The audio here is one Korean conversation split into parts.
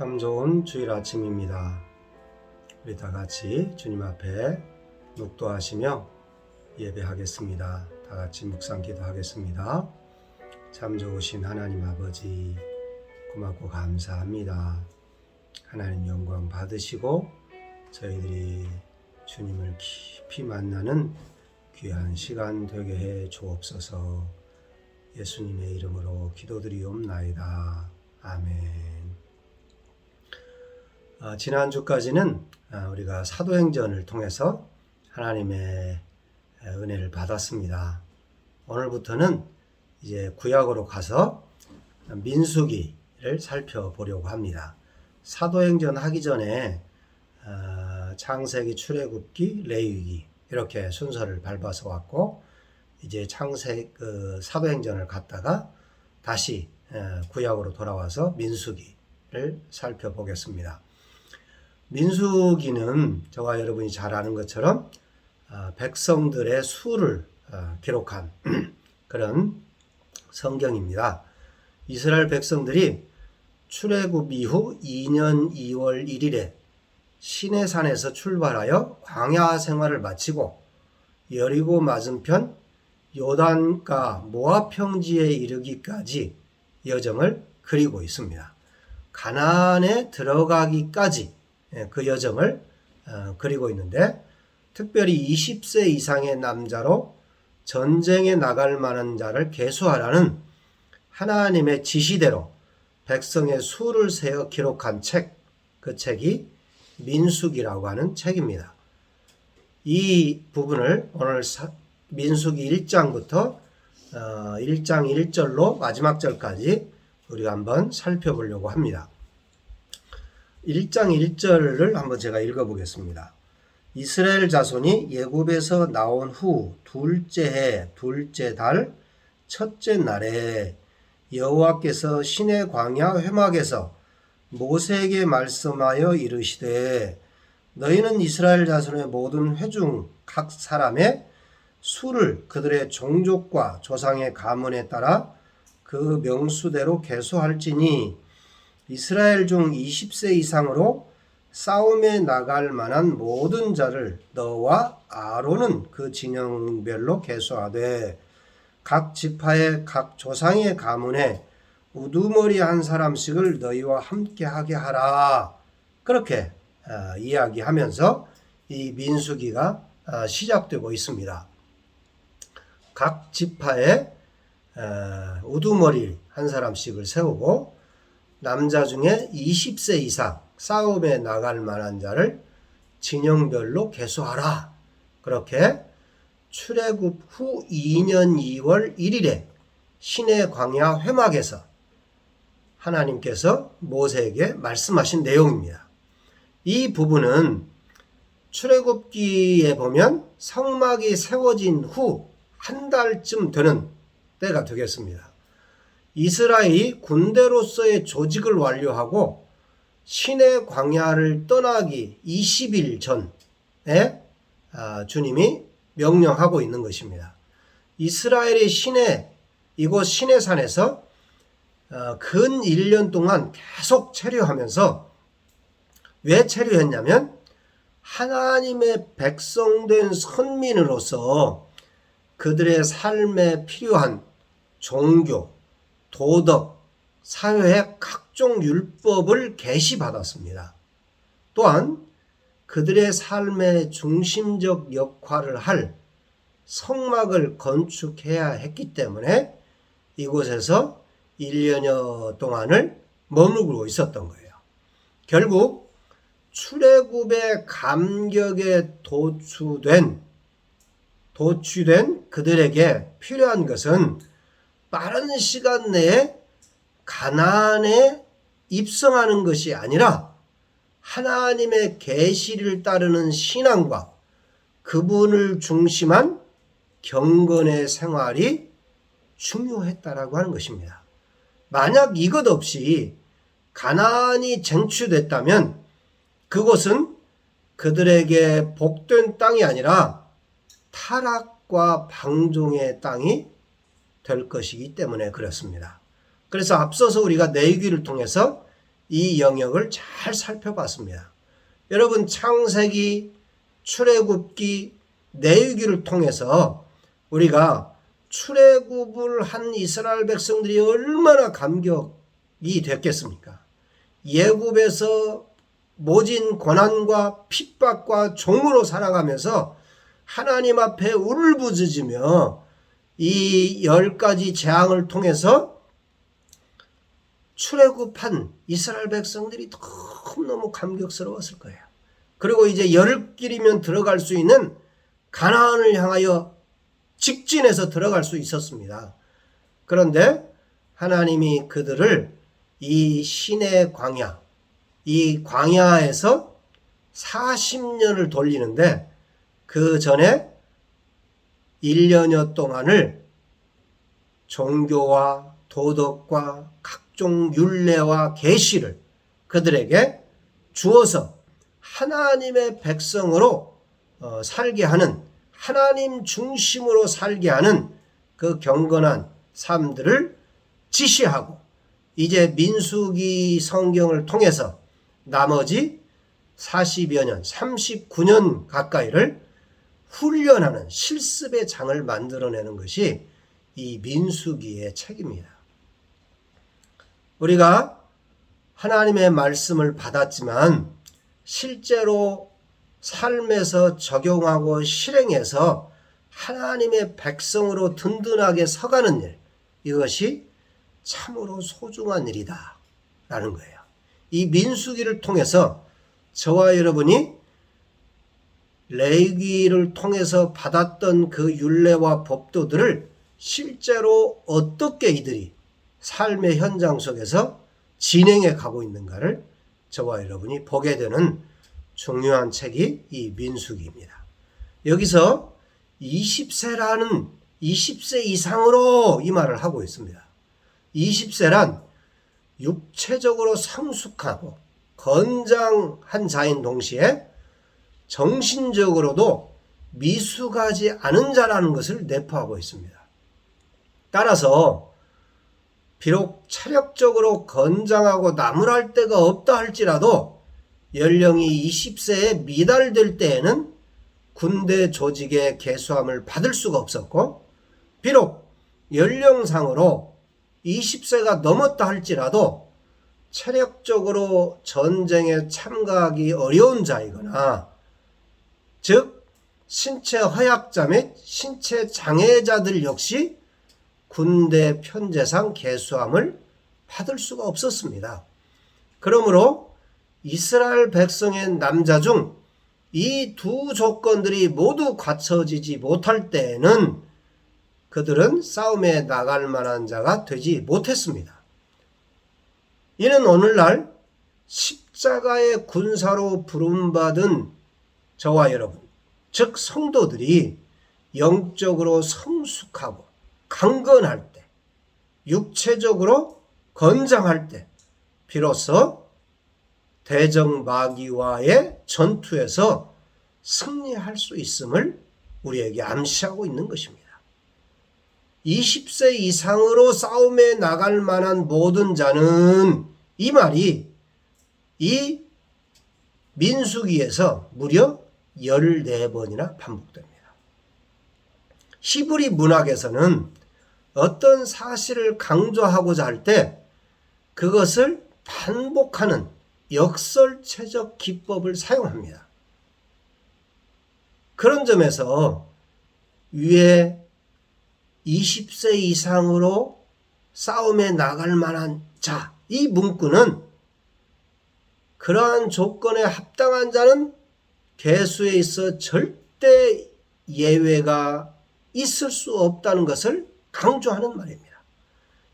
참 좋은 주일 아침입니다. 우리 다 같이 주님 앞에 묵도하시며 예배하겠습니다. 다 같이 묵상 기도하겠습니다. 참 좋으신 하나님 아버지, 고맙고 감사합니다. 하나님 영광 받으시고 저희들이 주님을 깊이 만나는 귀한 시간 되게 해 주옵소서. 예수님의 이름으로 기도드리옵나이다. 아멘. 지난주까지는 우리가 사도행전을 통해서 하나님의 은혜를 받았습니다. 오늘부터는 이제 구약으로 가서 민수기를 살펴보려고 합니다. 사도행전 하기 전에 창세기, 출애굽기, 레위기 이렇게 순서를 밟아서 왔고, 이제 사도행전을 갔다가 다시 구약으로 돌아와서 민수기를 살펴보겠습니다. 민수기는 저와 여러분이 잘 아는 것처럼 백성들의 수를 기록한 그런 성경입니다. 이스라엘 백성들이 출애굽 이후 2년 2월 1일에 시내산에서 출발하여 광야 생활을 마치고 여리고 맞은편 요단가 모압 평지에 이르기까지 여정을 그리고 있습니다. 가나안에 들어가기까지 그 여정을 그리고 있는데, 특별히 20세 이상의 남자로 전쟁에 나갈 만한 자를 계수하라는 하나님의 지시대로 백성의 수를 세어 기록한 책, 그 책이 민수기라고 하는 책입니다. 이 부분을 오늘 민수기 1장부터 1장 1절로 마지막 절까지 우리가 한번 살펴보려고 합니다. 1장 1절을 한번 제가 읽어보겠습니다. 이스라엘 자손이 애굽에서 나온 후 둘째 해 둘째 달 첫째 날에 여호와께서 시내 광야 회막에서 모세에게 말씀하여 이르시되, 너희는 이스라엘 자손의 모든 회중 각 사람의 수를 그들의 종족과 조상의 가문에 따라 그 명수대로 계수할지니, 이스라엘 중 20세 이상으로 싸움에 나갈 만한 모든 자를 너와 아론은 그 진영별로 계수하되, 각 지파의 각 조상의 가문에 우두머리 한 사람씩을 너희와 함께 하게 하라. 그렇게 이야기하면서 이 민수기가 시작되고 있습니다. 각 지파에 우두머리 한 사람씩을 세우고, 남자 중에 20세 이상 싸움에 나갈 만한 자를 진영별로 계수하라. 그렇게 출애굽 후 2년 2월 1일에 시내 광야 회막에서 하나님께서 모세에게 말씀하신 내용입니다. 이 부분은 출애굽기에 보면 성막이 세워진 후 한 달쯤 되는 때가 되겠습니다. 이스라엘이 군대로서의 조직을 완료하고 시내 광야를 떠나기 20일 전에 주님이 명령하고 있는 것입니다. 이스라엘의 이곳 시내산에서 근 1년 동안 계속 체류하면서, 왜 체류했냐면 하나님의 백성된 선민으로서 그들의 삶에 필요한 종교, 도덕, 사회의 각종 율법을 계시받았습니다. 또한 그들의 삶의 중심적 역할을 할 성막을 건축해야 했기 때문에 이곳에서 1년여 동안을 머무르고 있었던 거예요. 결국 출애굽의 감격에 도취된 그들에게 필요한 것은 빠른 시간 내에 가나안에 입성하는 것이 아니라 하나님의 계시를 따르는 신앙과 그분을 중심한 경건의 생활이 중요했다라고 하는 것입니다. 만약 이것 없이 가나안이 쟁취됐다면 그곳은 그들에게 복된 땅이 아니라 타락과 방종의 땅이 될 것이기 때문에 그렇습니다. 그래서 앞서서 우리가 레위기를 통해서 이 영역을 잘 살펴봤습니다. 여러분, 창세기, 출애굽기, 레위기를 통해서 우리가 출애굽을 한 이스라엘 백성들이 얼마나 감격이 됐겠습니까? 애굽에서 모진 고난과 핍박과 종으로 살아가면서 하나님 앞에 울부짖으며 이 10가지 재앙을 통해서 출애굽한 이스라엘 백성들이 너무너무 감격스러웠을 거예요. 그리고 이제 열흘길이면 들어갈 수 있는 가나안을 향하여 직진해서 들어갈 수 있었습니다. 그런데 하나님이 그들을 이 시내 광야, 이 광야에서 40년을 돌리는데 그 전에 1년여 동안을 종교와 도덕과 각종 율례와 계시를 그들에게 주어서 하나님의 백성으로 살게 하는, 하나님 중심으로 살게 하는 그 경건한 삶들을 지시하고, 이제 민수기 성경을 통해서 나머지 40여 년, 39년 가까이를 훈련하는 실습의 장을 만들어내는 것이 이 민수기의 책입니다. 우리가 하나님의 말씀을 받았지만 실제로 삶에서 적용하고 실행해서 하나님의 백성으로 든든하게 서가는 일, 이것이 참으로 소중한 일이다 라는 거예요. 이 민수기를 통해서 저와 여러분이 레위기를 통해서 받았던 그 율례와 법도들을 실제로 어떻게 이들이 삶의 현장 속에서 진행해 가고 있는가를 저와 여러분이 보게 되는 중요한 책이 이 민수기입니다. 여기서 20세라는 20세 이상으로 이 말을 하고 있습니다. 20세란 육체적으로 성숙하고 건장한 자인 동시에 정신적으로도 미숙하지 않은 자라는 것을 내포하고 있습니다. 따라서 비록 체력적으로 건장하고 나무랄 데가 없다 할지라도 연령이 20세에 미달될 때에는 군대 조직의 개수함을 받을 수가 없었고, 비록 연령상으로 20세가 넘었다 할지라도 체력적으로 전쟁에 참가하기 어려운 자이거나, 즉 신체 허약자 및 신체 장애자들 역시 군대 편제상 개수함을 받을 수가 없었습니다. 그러므로 이스라엘 백성의 남자 중 이 두 조건들이 모두 갖춰지지 못할 때에는 그들은 싸움에 나갈 만한 자가 되지 못했습니다. 이는 오늘날 십자가의 군사로 부름받은 저와 여러분, 즉 성도들이 영적으로 성숙하고 강건할 때, 육체적으로 건장할 때 비로소 대적마귀와의 전투에서 승리할 수 있음을 우리에게 암시하고 있는 것입니다. 20세 이상으로 싸움에 나갈 만한 모든 자는, 이 말이 이 민수기에서 무려 14번이나 반복됩니다. 히브리 문학에서는 어떤 사실을 강조하고자 할 때 그것을 반복하는 역설체적 기법을 사용합니다. 그런 점에서 위에 20세 이상으로 싸움에 나갈 만한 자, 이 문구는 그러한 조건에 합당한 자는 개수에 있어 절대 예외가 있을 수 없다는 것을 강조하는 말입니다.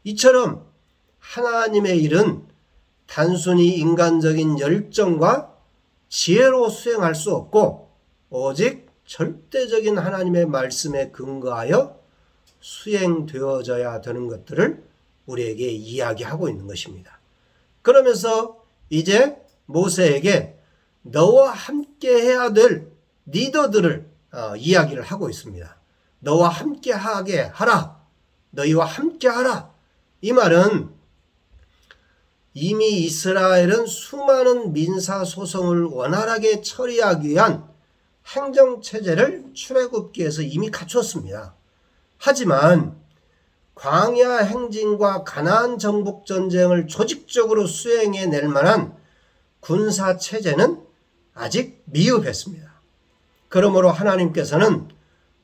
이처럼 하나님의 일은 단순히 인간적인 열정과 지혜로 수행할 수 없고 오직 절대적인 하나님의 말씀에 근거하여 수행되어져야 되는 것들을 우리에게 이야기하고 있는 것입니다. 그러면서 이제 모세에게 너와 함께 해야 될 리더들을 이야기를 하고 있습니다. 너와 함께 하게 하라. 너희와 함께 하라. 이 말은 이미 이스라엘은 수많은 민사소송을 원활하게 처리하기 위한 행정체제를 출애굽기에서 이미 갖췄습니다. 하지만 광야 행진과 가나안 정복 전쟁을 조직적으로 수행해낼 만한 군사체제는 아직 미흡했습니다. 그러므로 하나님께서는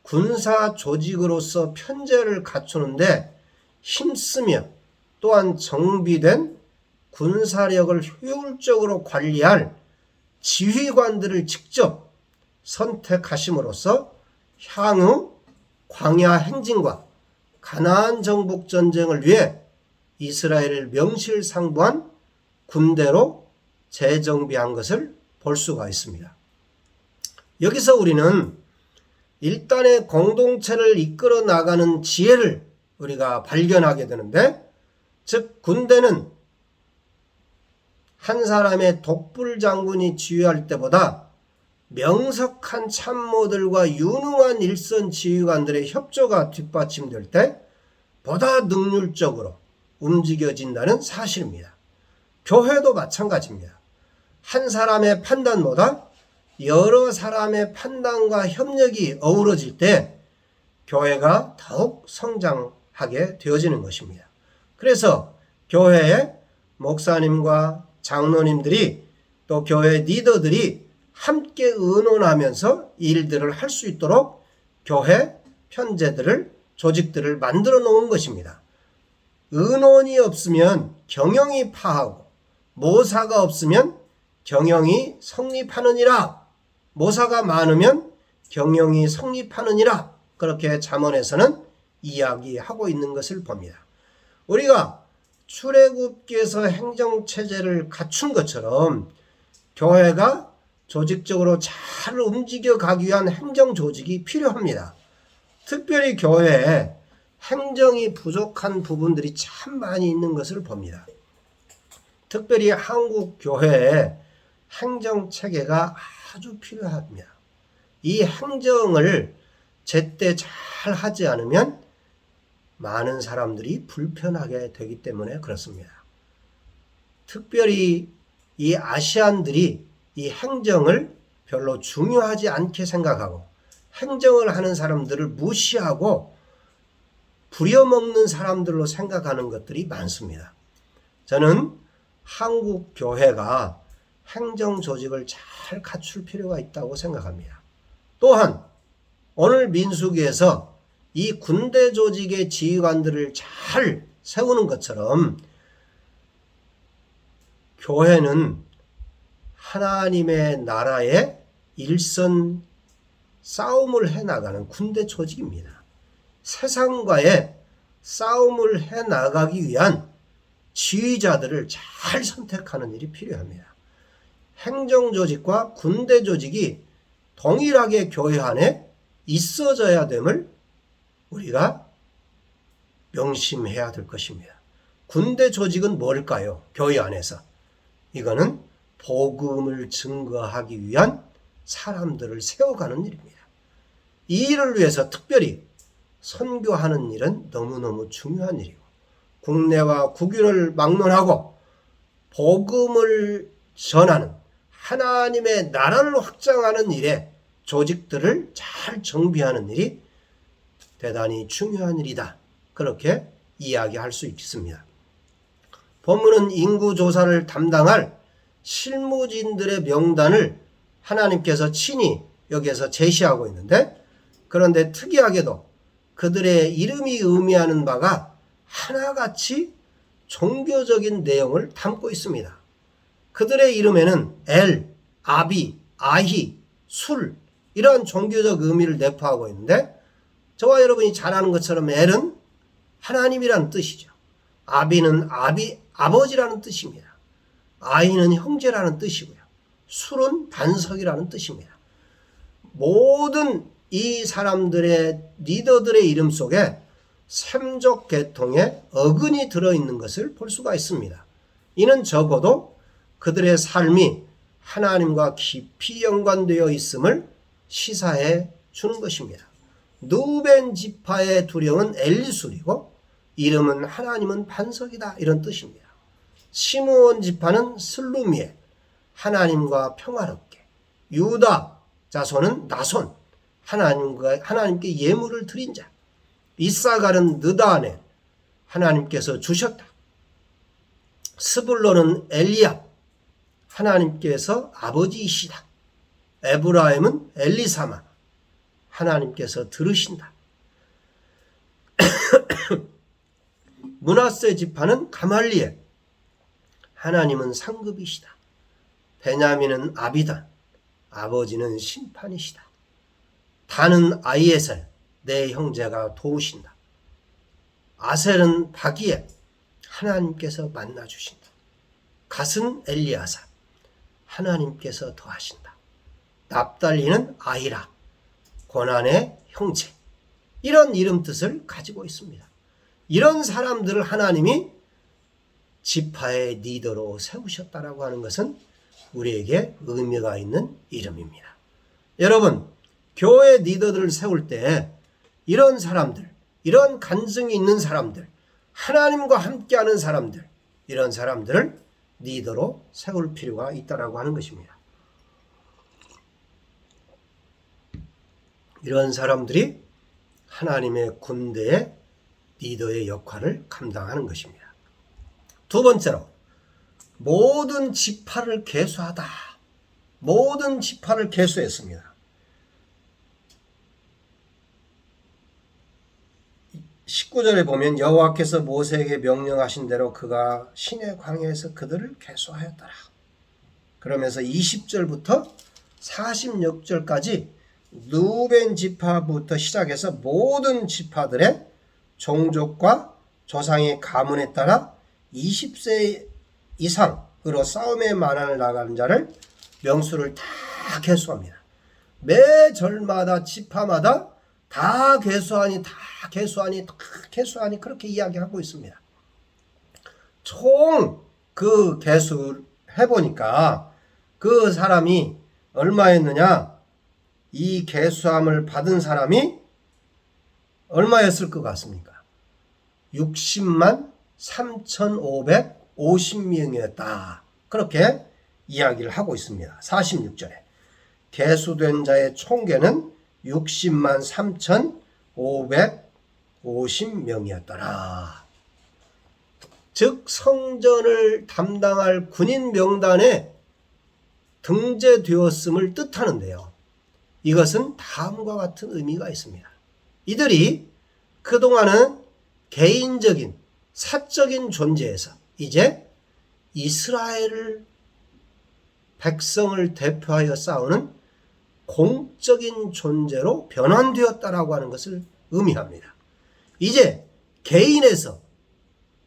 군사 조직으로서 편제를 갖추는데 힘쓰며 또한 정비된 군사력을 효율적으로 관리할 지휘관들을 직접 선택하심으로써 향후 광야 행진과 가나안 정복 전쟁을 위해 이스라엘을 명실상부한 군대로 재정비한 것을 볼 수가 있습니다. 여기서 우리는 일단의 공동체를 이끌어 나가는 지혜를 우리가 발견하게 되는데, 즉 군대는 한 사람의 독불 장군이 지휘할 때보다 명석한 참모들과 유능한 일선 지휘관들의 협조가 뒷받침될 때 보다 능률적으로 움직여진다는 사실입니다. 교회도 마찬가지입니다. 한 사람의 판단보다 여러 사람의 판단과 협력이 어우러질 때 교회가 더욱 성장하게 되어지는 것입니다. 그래서 교회의 목사님과 장로님들이 또 교회 리더들이 함께 의논하면서 일들을 할 수 있도록 교회 편제들을, 조직들을 만들어 놓은 것입니다. 의논이 없으면 경영이 파하고 모사가 없으면 경영이 성립하느니라, 모사가 많으면 경영이 성립하느니라, 그렇게 잠언에서는 이야기하고 있는 것을 봅니다. 우리가 출애굽기에서 행정체제를 갖춘 것처럼 교회가 조직적으로 잘 움직여 가기 위한 행정조직이 필요합니다. 특별히 교회에 행정이 부족한 부분들이 참 많이 있는 것을 봅니다. 특별히 한국 교회에 행정체계가 아주 필요합니다. 이 행정을 제때 잘 하지 않으면 많은 사람들이 불편하게 되기 때문에 그렇습니다. 특별히 이 아시안들이 이 행정을 별로 중요하지 않게 생각하고 행정을 하는 사람들을 무시하고 부려먹는 사람들로 생각하는 것들이 많습니다. 저는 한국 교회가 행정 조직을 잘 갖출 필요가 있다고 생각합니다. 또한 오늘 민수기에서 이 군대 조직의 지휘관들을 잘 세우는 것처럼 교회는 하나님의 나라의 일선 싸움을 해나가는 군대 조직입니다. 세상과의 싸움을 해나가기 위한 지휘자들을 잘 선택하는 일이 필요합니다. 행정조직과 군대 조직이 동일하게 교회 안에 있어져야 됨을 우리가 명심해야 될 것입니다. 군대 조직은 뭘까요? 교회 안에서. 이거는 복음을 증거하기 위한 사람들을 세워가는 일입니다. 이 일을 위해서 특별히 선교하는 일은 너무너무 중요한 일이고, 국내와 국위를 막론하고 복음을 전하는 하나님의 나라를 확장하는 일에 조직들을 잘 정비하는 일이 대단히 중요한 일이다, 그렇게 이야기할 수 있습니다. 본문은 인구조사를 담당할 실무진들의 명단을 하나님께서 친히 여기에서 제시하고 있는데, 그런데 특이하게도 그들의 이름이 의미하는 바가 하나같이 종교적인 내용을 담고 있습니다. 그들의 이름에는 엘, 아비, 아히, 술, 이러한 종교적 의미를 내포하고 있는데, 저와 여러분이 잘 아는 것처럼 엘은 하나님이라는 뜻이죠. 아비는 아버지라는 뜻입니다. 아이는 형제라는 뜻이고요. 술은 반석이라는 뜻입니다. 모든 이 사람들의 리더들의 이름 속에 셈족 계통의 어근이 들어있는 것을 볼 수가 있습니다. 이는 적어도 그들의 삶이 하나님과 깊이 연관되어 있음을 시사해 주는 것입니다. 누벤 지파의 두령은 엘리술이고 이름은 하나님은 반석이다, 이런 뜻입니다. 시므온 지파는 슬루미엘, 하나님과 평화롭게. 유다 자손은 나손, 하나님께 예물을 드린 자. 이사갈은 느다넬, 하나님께서 주셨다. 스불론은 엘리압, 하나님께서 아버지이시다. 에브라임은 엘리사마, 하나님께서 들으신다. 므낫세 지파는 가말리엘, 하나님은 상급이시다. 베냐민은 아비단, 아버지는 심판이시다. 단은 아이에셀, 내 형제가 도우신다. 아셀은 바기엘, 하나님께서 만나주신다. 갓은 엘리아사, 하나님께서 더하신다. 납달리는 아히라, 고난의 형제. 이런 이름 뜻을 가지고 있습니다. 이런 사람들을 하나님이 지파의 리더로 세우셨다라고 하는 것은 우리에게 의미가 있는 이름입니다. 여러분, 교회 리더들을 세울 때 이런 사람들, 이런 간증이 있는 사람들, 하나님과 함께하는 사람들, 이런 사람들을 리더로 세울 필요가 있다라고 하는 것입니다. 이런 사람들이 하나님의 군대의 리더의 역할을 감당하는 것입니다. 두 번째로, 모든 지파를 계수하다. 모든 지파를 계수했습니다. 19절에 보면 여호와께서 모세에게 명령하신 대로 그가 시내 광야에서 그들을 계수하였더라. 그러면서 20절부터 46절까지 루벤 지파부터 시작해서 모든 지파들의 종족과 조상의 가문에 따라 20세 이상으로 싸움에 만환을 나가는 자를 명수를 다 계수합니다. 매 절마다 지파마다 다 계수하니 그렇게 이야기하고 있습니다. 총 그 계수를 해보니까 그 사람이 얼마였느냐? 이 계수함을 받은 사람이 얼마였을 것 같습니까? 60만 3,550명이었다. 그렇게 이야기를 하고 있습니다. 46절에 계수된 자의 총계는 60만 3,550명이었더라. 즉 성전을 담당할 군인 명단에 등재되었음을 뜻하는데요. 이것은 다음과 같은 의미가 있습니다. 이들이 그동안은 개인적인 사적인 존재에서 이제 이스라엘 백성을 대표하여 싸우는 공적인 존재로 변환되었다라고 하는 것을 의미합니다. 이제 개인에서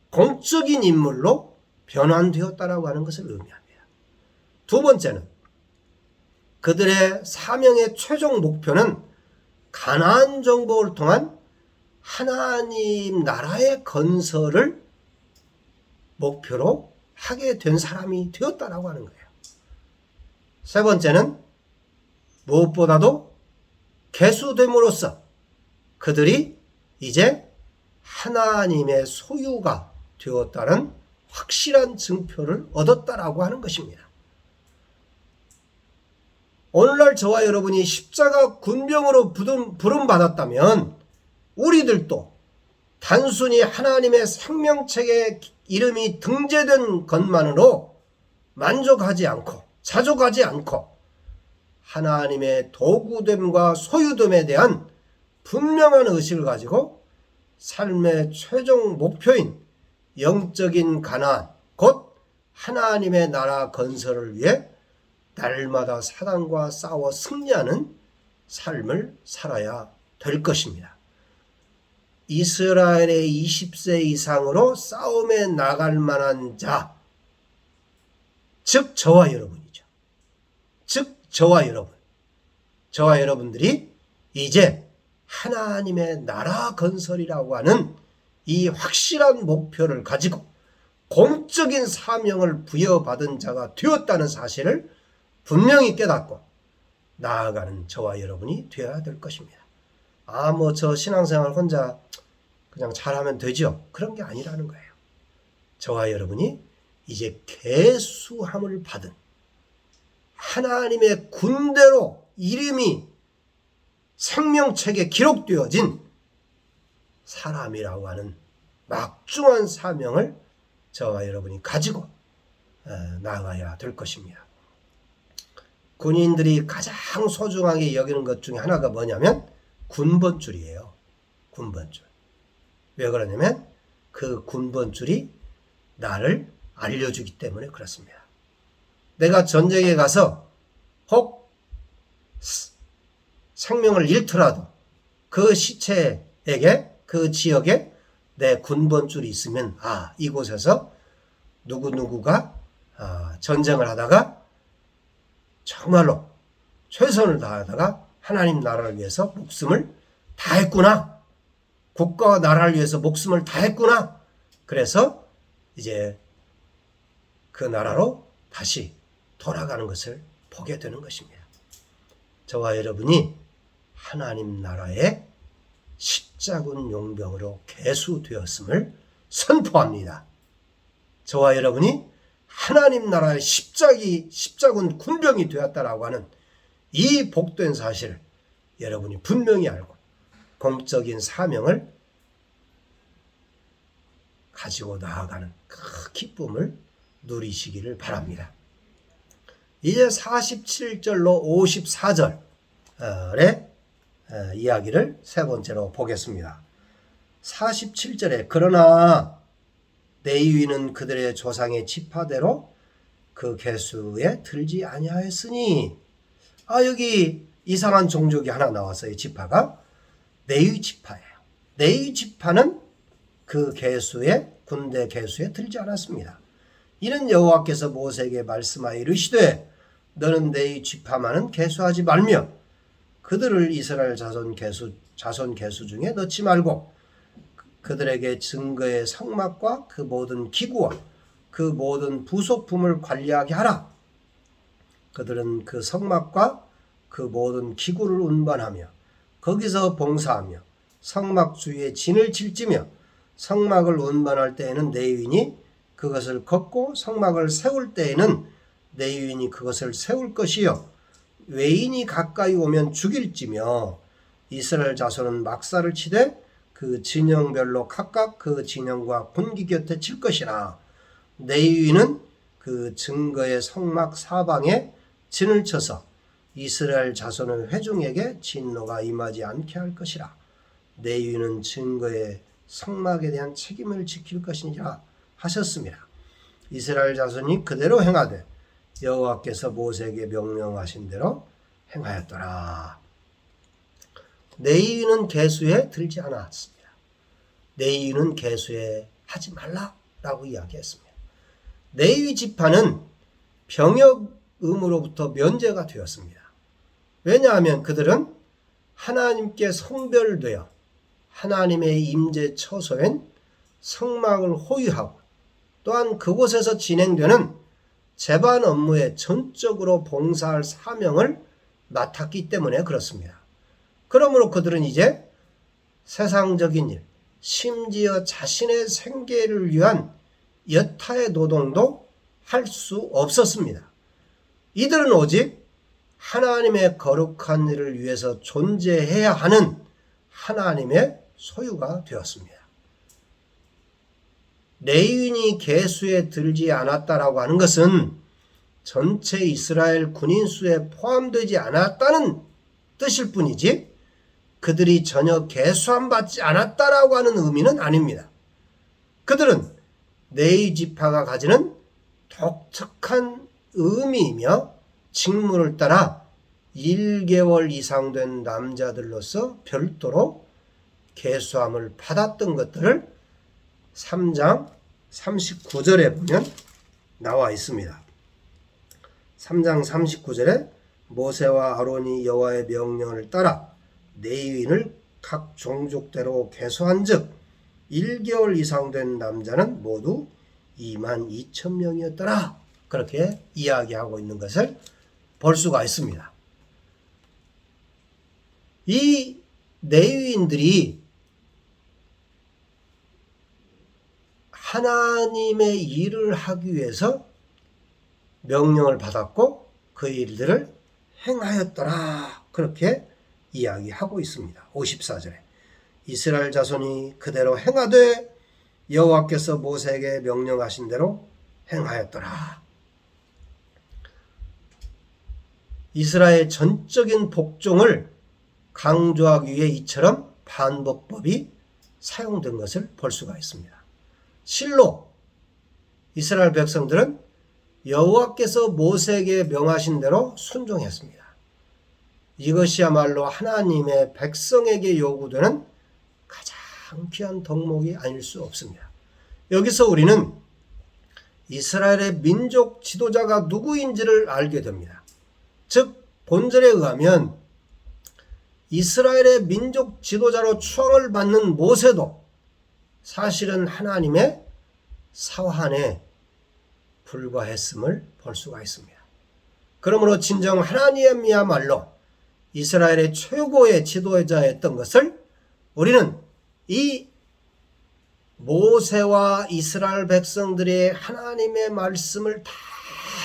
공적인 인물로 변환되었다라고 하는 것을 의미합니다. 두 번째는 그들의 사명의 최종 목표는 가나안 정복을 통한 하나님 나라의 건설을 목표로 하게 된 사람이 되었다라고 하는 거예요. 세 번째는 무엇보다도 계수됨으로써 그들이 이제 하나님의 소유가 되었다는 확실한 증표를 얻었다라고 하는 것입니다. 오늘날 저와 여러분이 십자가 군병으로 부름받았다면 우리들도 단순히 하나님의 생명책에 이름이 등재된 것만으로 만족하지 않고 자족하지 않고 하나님의 도구됨과 소유됨에 대한 분명한 의식을 가지고 삶의 최종 목표인 영적인 가나안, 곧 하나님의 나라 건설을 위해 날마다 사단과 싸워 승리하는 삶을 살아야 될 것입니다. 이스라엘의 20세 이상으로 싸움에 나갈 만한 자, 즉 저와 여러분이죠. 즉 저와 여러분들이 이제 하나님의 나라 건설이라고 하는 이 확실한 목표를 가지고 공적인 사명을 부여받은 자가 되었다는 사실을 분명히 깨닫고 나아가는 저와 여러분이 되어야 될 것입니다. 저 신앙생활 혼자 그냥 잘하면 되죠. 그런 게 아니라는 거예요. 저와 여러분이 이제 계수함을 받은 하나님의 군대로 이름이 생명책에 기록되어진 사람이라고 하는 막중한 사명을 저와 여러분이 가지고 나아가야 될 것입니다. 군인들이 가장 소중하게 여기는 것 중에 하나가 뭐냐면 군번줄이에요. 군번줄. 왜 그러냐면 그 군번줄이 나를 알려주기 때문에 그렇습니다. 내가 전쟁에 가서 혹 생명을 잃더라도 그 시체에게 그 지역에 내 군번줄이 있으면 이곳에서 누구누구가 전쟁을 하다가 정말로 최선을 다하다가 하나님 나라를 위해서 목숨을 다했구나. 국가와 나라를 위해서 목숨을 다했구나. 그래서 이제 그 나라로 다시 돌아가는 것을 보게 되는 것입니다. 저와 여러분이 하나님 나라의 십자군 용병으로 계수되었음을 선포합니다. 저와 여러분이 하나님 나라의 십자군 군병이 되었다라고 하는 이 복된 사실을 여러분이 분명히 알고 공적인 사명을 가지고 나아가는 그 기쁨을 누리시기를 바랍니다. 이제 47절로 54절의 이야기를 세 번째로 보겠습니다. 47절에 그러나 레위인은 그들의 조상의 지파대로 그 계수에 들지 아니하였으니 여기 이상한 종족이 하나 나왔어요. 지파가 레위 지파예요. 레위 지파는 그 계수에 군대 계수에 들지 않았습니다. 이는 여호와께서 모세에게 말씀하여 이르시되 너는 레위 지파만은 계수하지 말며 그들을 이스라엘 자손 계수 중에 넣지 말고 그들에게 증거의 성막과 그 모든 기구와 그 모든 부속품을 관리하게 하라. 그들은 그 성막과 그 모든 기구를 운반하며 거기서 봉사하며 성막 주위에 진을 칠지며 성막을 운반할 때에는 레위인이 그것을 걷고 성막을 세울 때에는 레위인이 그것을 세울 것이요 외인이 가까이 오면 죽일지며 이스라엘 자손은 막사를 치되 그 진영별로 각각 그 진영과 군기 곁에 칠 것이나 레위인은 그 증거의 성막 사방에 진을 쳐서 이스라엘 자손의 회중에게 진노가 임하지 않게 할 것이라. 레위인은 증거의 성막에 대한 책임을 지킬 것이니라 하셨습니다. 이스라엘 자손이 그대로 행하되 여호와께서 모세에게 명령하신 대로 행하였더라. 레위인은 계수에 들지 않았습니다. 레위인은 계수에 하지 말라라고 이야기했습니다. 레위 지파는 병역음으로부터 면제가 되었습니다. 왜냐하면 그들은 하나님께 성별되어 하나님의 임재 처소인 성막을 호위하고 또한 그곳에서 진행되는 제반 업무에 전적으로 봉사할 사명을 맡았기 때문에 그렇습니다. 그러므로 그들은 이제 세상적인 일, 심지어 자신의 생계를 위한 여타의 노동도 할 수 없었습니다. 이들은 오직 하나님의 거룩한 일을 위해서 존재해야 하는 하나님의 소유가 되었습니다. 레위인이 계수에 들지 않았다라고 하는 것은 전체 이스라엘 군인 수에 포함되지 않았다는 뜻일 뿐이지 그들이 전혀 계수함 받지 않았다라고 하는 의미는 아닙니다. 그들은 레위 지파가 가지는 독특한 의미이며 직무를 따라 1개월 이상 된 남자들로서 별도로 계수함을 받았던 것들을 3장 39절에 보면 나와 있습니다. 3장 39절에 모세와 아론이 여호와의 명령을 따라 레위인을 각 종족대로 계수한즉 1개월 이상 된 남자는 모두 22,000명이었더라. 그렇게 이야기하고 있는 것을 볼 수가 있습니다. 이 레위인들이 하나님의 일을 하기 위해서 명령을 받았고 그 일들을 행하였더라. 그렇게 이야기하고 있습니다. 54절에 이스라엘 자손이 그대로 행하되 여호와께서 모세에게 명령하신 대로 행하였더라. 이스라엘 전적인 복종을 강조하기 위해 이처럼 반복법이 사용된 것을 볼 수가 있습니다. 실로 이스라엘 백성들은 여호와께서 모세에게 명하신 대로 순종했습니다. 이것이야말로 하나님의 백성에게 요구되는 가장 귀한 덕목이 아닐 수 없습니다. 여기서 우리는 이스라엘의 민족 지도자가 누구인지를 알게 됩니다. 즉 본절에 의하면 이스라엘의 민족 지도자로 추앙을 받는 모세도 사실은 하나님의 사환에 불과했음을 볼 수가 있습니다. 그러므로 진정 하나님이야말로 이스라엘의 최고의 지도자였던 것을 우리는 이 모세와 이스라엘 백성들의 하나님의 말씀을 다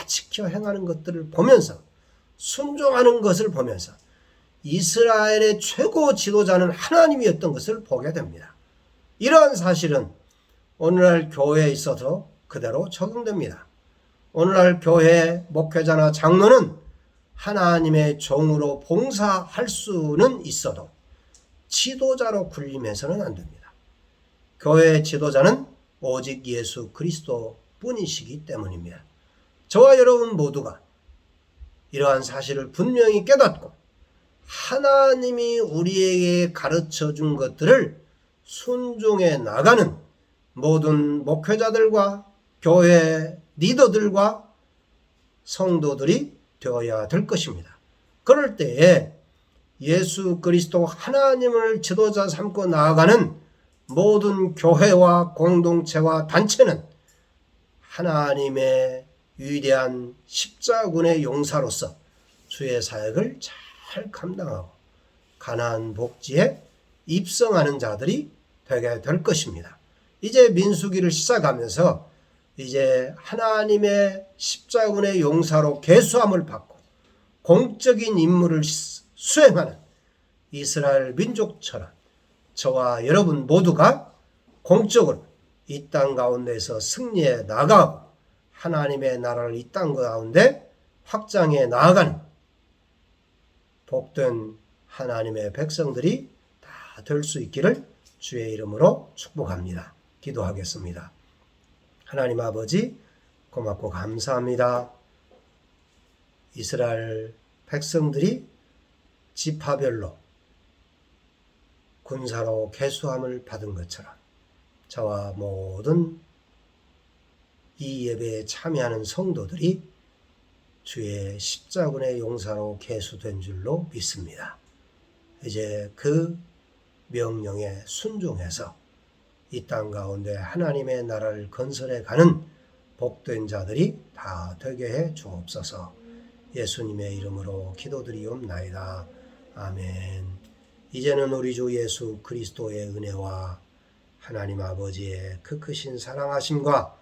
지켜 행하는 것들을 보면서 순종하는 것을 보면서 이스라엘의 최고 지도자는 하나님이었던 것을 보게 됩니다. 이러한 사실은 오늘날 교회에 있어서 그대로 적용됩니다. 오늘날 교회 목회자나 장로는 하나님의 종으로 봉사할 수는 있어도 지도자로 군림해서는 안 됩니다. 교회의 지도자는 오직 예수 그리스도 뿐이시기 때문입니다. 저와 여러분 모두가 이러한 사실을 분명히 깨닫고 하나님이 우리에게 가르쳐 준 것들을 순종해 나가는 모든 목회자들과 교회 리더들과 성도들이 되어야 될 것입니다. 그럴 때에 예수 그리스도 하나님을 지도자 삼고 나아가는 모든 교회와 공동체와 단체는 하나님의 위대한 십자군의 용사로서 주의 사역을 잘 감당하고 가나안 복지에 입성하는 자들이 되게 될 것입니다. 이제 민수기를 시작하면서 이제 하나님의 십자군의 용사로 계수함을 받고 공적인 임무를 수행하는 이스라엘 민족처럼 저와 여러분 모두가 공적으로 이 땅 가운데서 승리해 나가고 하나님의 나라를 이 땅 가운데 확장해 나아가는 복된 하나님의 백성들이 다 될 수 있기를 주의 이름으로 축복합니다. 기도하겠습니다. 하나님 아버지 고맙고 감사합니다. 이스라엘 백성들이 지파별로 군사로 계수함을 받은 것처럼 저와 모든 이 예배에 참여하는 성도들이 주의 십자군의 용사로 계수된 줄로 믿습니다. 이제 그 명령에 순종해서 이 땅 가운데 하나님의 나라를 건설해 가는 복된 자들이 다 되게 해 주옵소서. 예수님의 이름으로 기도드리옵나이다. 아멘. 이제는 우리 주 예수 그리스도의 은혜와 하나님 아버지의 그 크신 사랑하심과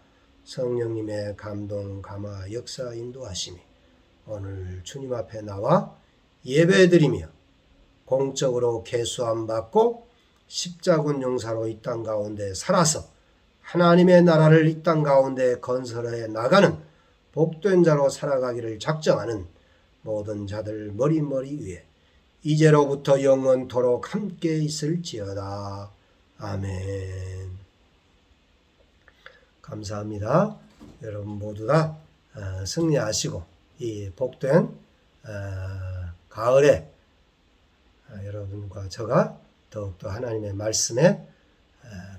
성령님의 감동, 감화, 역사, 인도하심이 오늘 주님 앞에 나와 예배드리며 공적으로 계수함 받고 십자군 용사로 이 땅 가운데 살아서 하나님의 나라를 이 땅 가운데 건설해 나가는 복된 자로 살아가기를 작정하는 모든 자들 머리머리 위에 이제로부터 영원토록 함께 있을지어다. 아멘. 감사합니다. 여러분 모두 다 승리하시고 이 복된 가을에 여러분과 저가 더욱더 하나님의 말씀에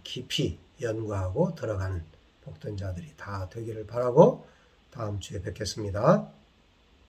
깊이 연구하고 들어가는 복된 자들이 다 되기를 바라고 다음 주에 뵙겠습니다.